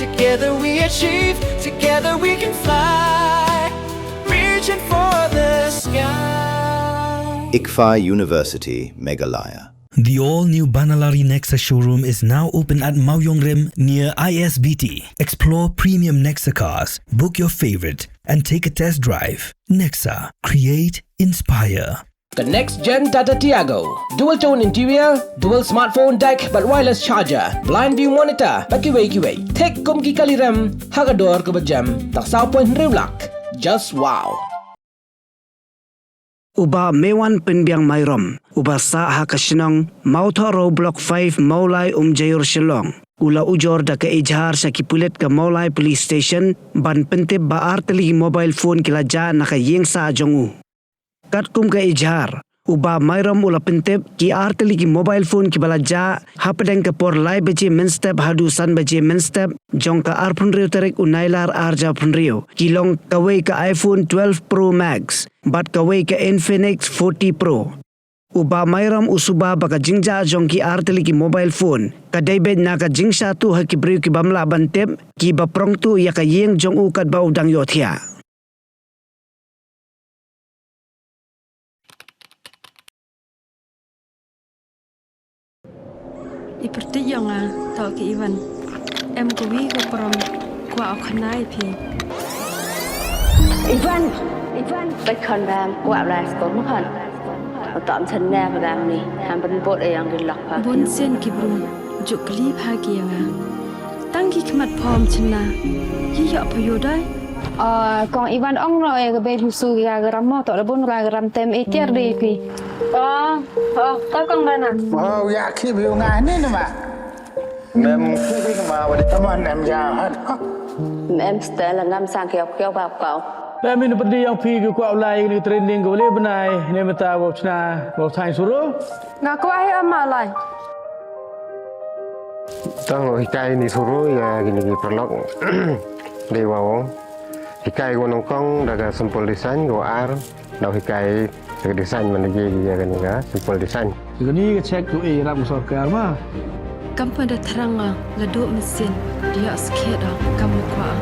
Together we achieve, together we can fly, reaching for the sky. ICFA University, Meghalaya. The all-new Banalari Nexa showroom is now open at Mauyongrim near ISBT. Explore premium Nexa cars, book your favorite, and take a test drive. Nexa. Create, inspire. The next-gen Tata Tiago. Dual-tone interior, dual smartphone deck but wireless charger, blind view monitor, bakiway. Tek kum ki kaliram, hagador ke bejam, tak sao point riulak. Just wow. Uba mewan penbiang mayrom, uba sa hakasinong mautoro block 5 Maulai Jayur Shillong. Ula ujor da ke ijhar sa kipulit ke Maulai police station ban pentip ba arteli mobile phone kila ja naka Ïing sa jongu. Kat kum ke ijhar, uba mayrom ula pentip ki arteli ki mobile phone ki bala ja hapadeng ke por lai beje menstep hadu san beje menstep jong ka arpun riu terik unailar arja pun riu. Kilong kawai ke iPhone 12 Pro Max. Bat kawai ke Infinix 40 Pro. Uba mayram usuba baka jingja jong ki arteli ki mobile phone. Kadaibed na ka jingsha tu ha ki briu ki bamla bantep ki baprong tu ya ka Ïing jong u kat ba udang yothia. Iperti yang tau ki Iwan. Em ko wi ko prom ko au khanai phi. Ivan ไปคอนแบมกว่าลายสกอมคันตอมฉันแน่พลังนี่ทำเป็นบทอย่างกินหลักพา บนเส้นกิบรุงจุกลีพาเกียงตั้งกี่ขมัดพร้อมชนะยี่หยอกพโยได้กองอีวันอ่องเราเองก็เป็นผู้สู้ยากระมอต่อระบุนรายกระเต็มเอเทียร์ดีพี่ก็กองกันนะอยากคิดวิวงานนี่นะมาแม่คิดวิ่งมาวันนี้ตะวันแอมยาวฮะแม่สเตลงามสร้างเกี่ยวกับเก่า Dah minum pedih yang pergi ke kuat ulai ni training ke boleh benai ni mata bau cina bau sains suruh. Ngak kuat amal lai. Tang hikai ni suruh ya gini perlok dewa wong. Hikai gua nongkong daga sampel desain gua ar dah hikai segi desain mana je ya kan ya sampel desain. Segini ke cek tu ram usah ke arma. Kampung dah terang laduk mesin dia sikit dah kamu kuat.